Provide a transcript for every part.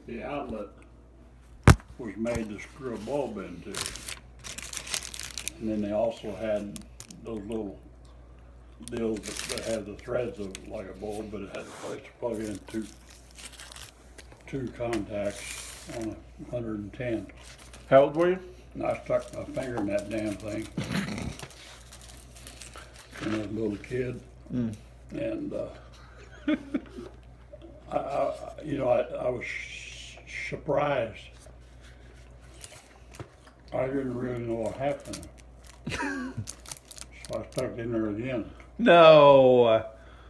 the outlet was made to screw a bulb into. And then they also had those little deals that had the threads of like a bulb, but it had a place to plug in two contacts on a 110. How old were you? And I stuck my finger in that damn thing when I was a little kid. And I was surprised. I didn't really know what happened. So I stuck it in there again. No.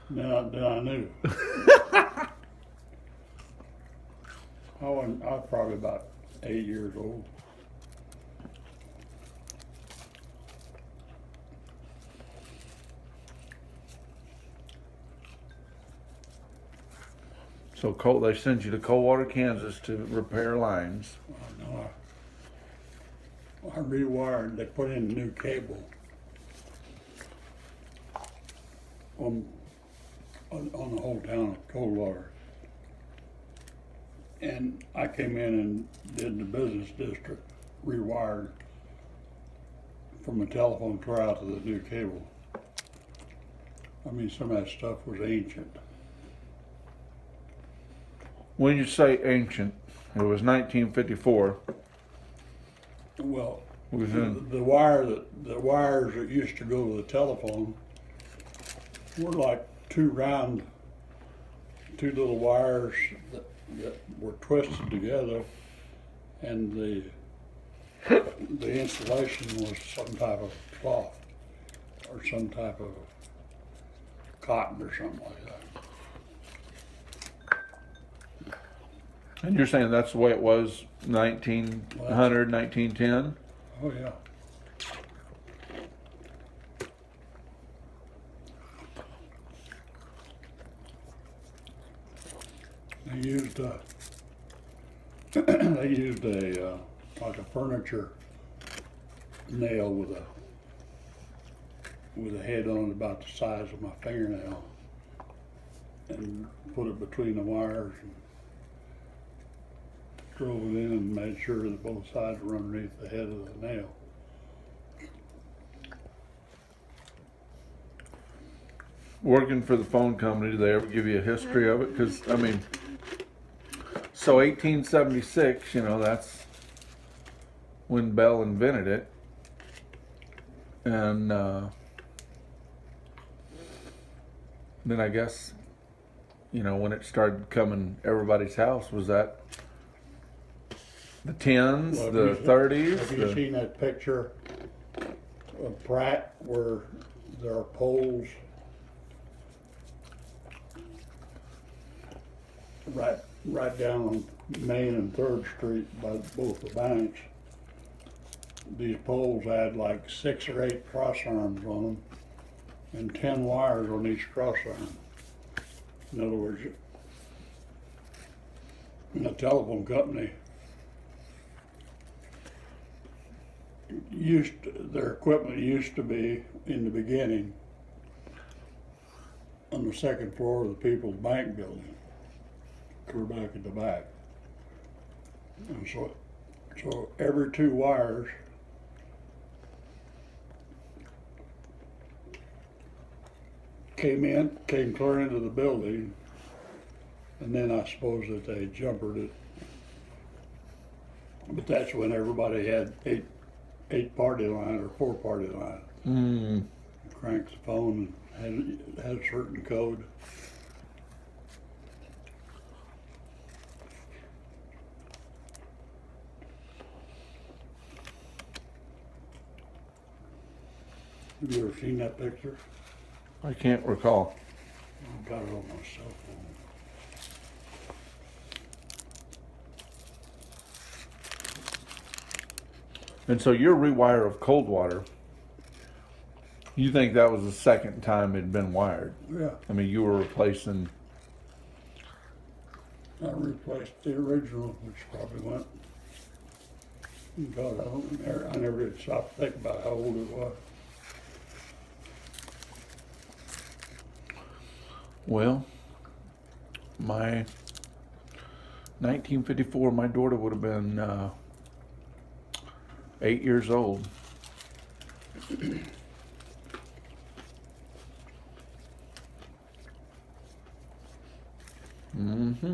Then I knew. I was probably about 8 years old. So they sent you to Coldwater, Kansas to repair lines. No, I rewired. They put in a new cable on the whole town of Coldwater. And I came in and did the business district, rewired from the telephone clear out to the new cable. I mean, some of that stuff was ancient. When you say ancient, it was 1954. Well, the wires that used to go to the telephone were like two little wires that were twisted together, and the insulation was some type of cloth or some type of cotton or something like that. And you're saying that's the way it was 1900, 1910? Oh, yeah. They used a like a furniture nail with a head on it about the size of my fingernail, and put it between the wires and drove it in and made sure that both sides were underneath the head of the nail. Working for the phone company, did they ever give you a history of it? Because, I mean, so 1876, you know, that's when Bell invented it. And then I guess, you know, when it started coming everybody's house, was that the 10s, Well, the 30s? Have you seen that picture of Pratt where there are poles right down on Main and 3rd Street by both the banks? These poles had like 6 or 8 cross arms on them and 10 wires on each cross arm. In other words, the telephone company their equipment used to be, in the beginning, on the 2nd floor of the People's Bank building, clear back at the back. And so every 2 wires came clear into the building, and then I suppose that they jumpered it. But that's when everybody had 8 party line or 4 party line. Cranked the phone and had a certain code. Have you ever seen that picture? I can't recall. I've got it on my cell phone. And so your rewire of Coldwater, you think that was the second time it had been wired? Yeah. I mean, you were replacing... I replaced the original, which probably went... God, I never did stop to think about how old it was. Well, my 1954, my daughter would have been 8 years old.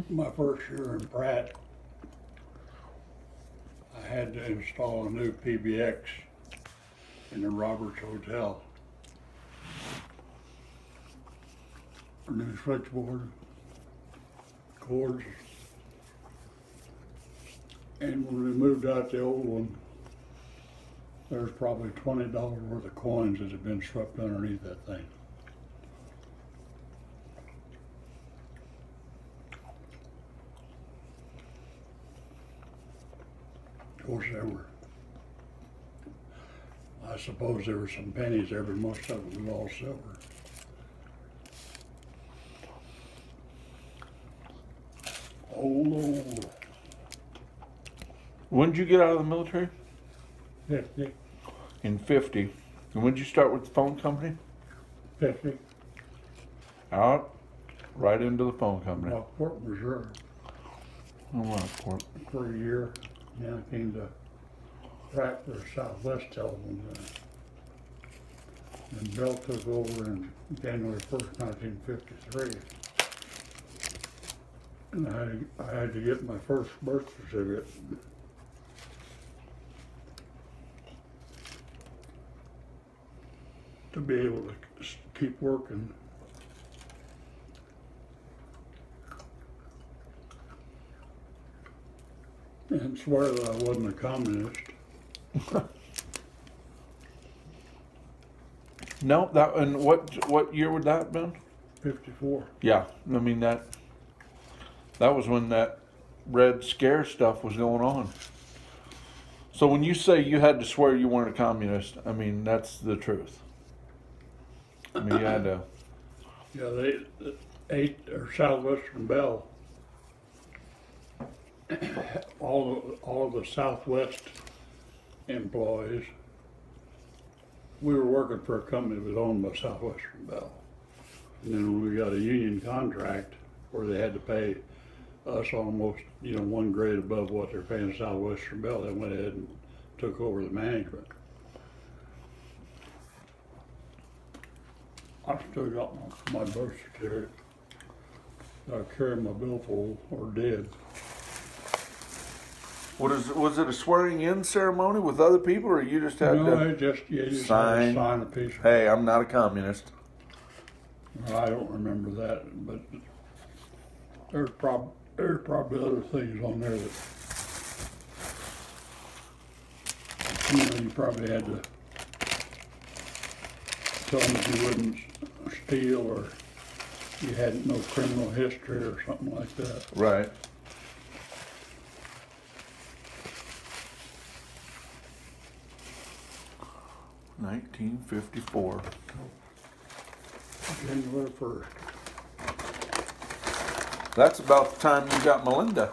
My first year in Pratt, I had to install a new PBX in the Roberts Hotel. A new switchboard, cords. And when we moved out the old one, there's probably $20 worth of coins that had been swept underneath that thing. Of course, I suppose there were some pennies there, but most of it was all silver. Old. When did you get out of the military? 50. In 50. And when did you start with the phone company? 50. Out, right into the phone company. Rockport, Missouri. Oh, Rockport. For a year. Then I came to Pratt for Southwest Telephone. And Bell took over in January 1st, 1953. And I had to get my first birth certificate. To be able to keep working. And swear that I wasn't a communist. No, that, and what year would that have been? 54. Yeah, I mean that was when that Red Scare stuff was going on. So when you say you had to swear you weren't a communist, I mean that's the truth. I mean you had to. Yeah, Southwestern Bell. All of the Southwest employees, we were working for a company that was owned by Southwestern Bell. And then when we got a union contract where they had to pay us almost, one grade above what they're paying Southwestern Bell, they went ahead and took over the management. I still got my birth certificate. I carried my billfold, or did. Was it a swearing in ceremony with other people, or you just had No, to you just had to sign a piece of. Hey, I'm not a communist. I don't remember that, but there's probably other things on there that you probably had to tell them that you wouldn't steal, or you had no criminal history or something like that. Right. $1954. January 1st. That's about the time you got Melinda.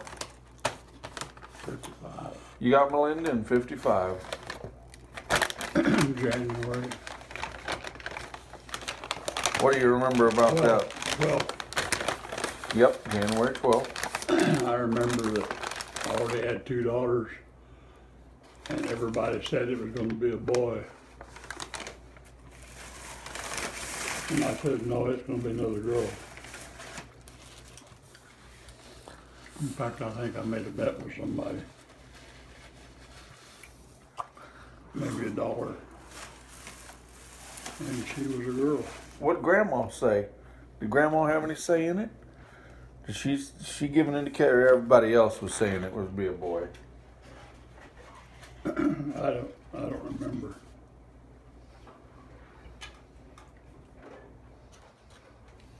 55. You got Melinda in 55. January. What do you remember about that? Well, Yep, January 12th. I remember that I already had 2 daughters, and everybody said it was going to be a boy. And I said, no, it's going to be another girl. In fact, I think I made a bet with somebody. Maybe $1. And she was a girl. What'd Grandma say? Did Grandma have any say in it? Did she give an indicator everybody else was saying it would be a boy? I don't remember.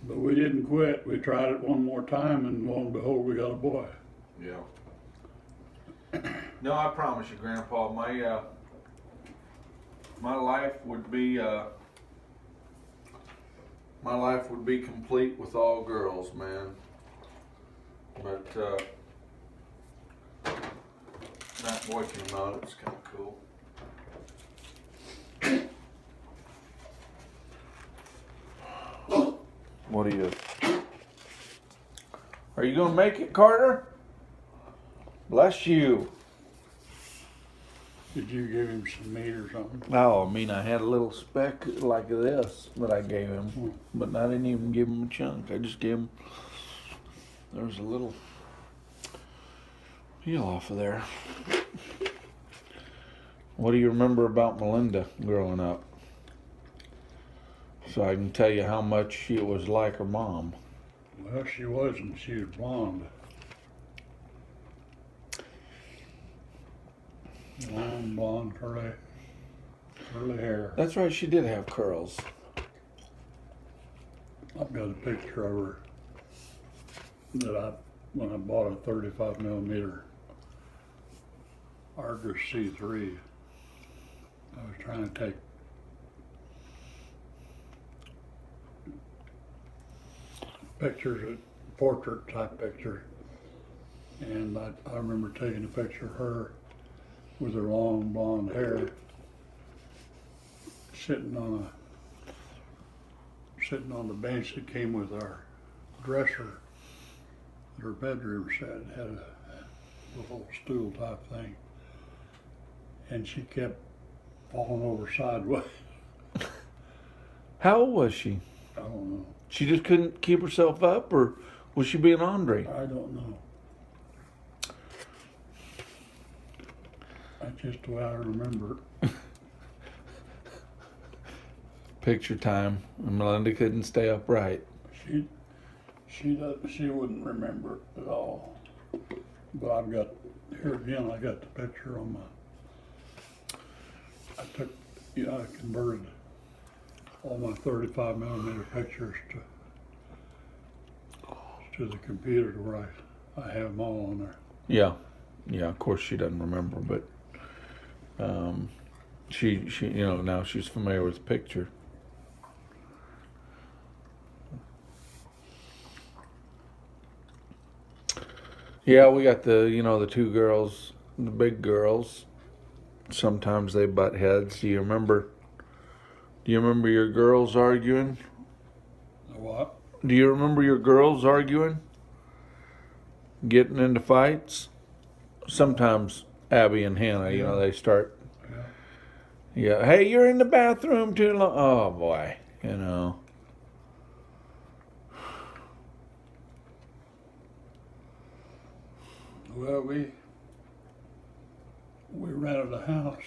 But we didn't quit. We tried it one more time, and lo and behold, we got a boy. Yeah. No, I promise you, Grandpa, my life would be complete with all girls, man. But that boy came out. It was kind of cool. What are you? Are you gonna make it, Carter? Bless you. Did you give him some meat or something? Oh, I mean, I had a little speck like this that I gave him, but I didn't even give him a chunk. I just gave him, there was a little peel off of there. What do you remember about Melinda growing up? So I can tell you how much she was like her mom. Well, she wasn't. She was blonde. Long blonde curly hair. That's right, she did have curls. I've got a picture of her that when I bought a 35 millimeter Argus C3, I was trying to take pictures, portrait type picture, and I remember taking a picture of her with her long blonde hair sitting on the bench that came with our dresser at her bedroom set. It had a little stool type thing, and she kept falling over sideways. How old was she? I don't know. She just couldn't keep herself up, or was she being Andre? I don't know. That's just the way I remember it. Picture time. And Melinda couldn't stay upright. She wouldn't remember it at all. But I've got, here again, I got the picture on I converted all my 35 millimeter pictures to the computer to where I have them all on there. Yeah. Yeah, of course she doesn't remember, but she now she's familiar with the picture. Yeah, we got the two girls, the big girls. Sometimes they butt heads. Do you remember your girls arguing? What? Do you remember your girls arguing? Getting into fights? Sometimes Abby and Hannah, they start. Yeah. Hey, you're in the bathroom too long. Oh boy, Well, we rented a house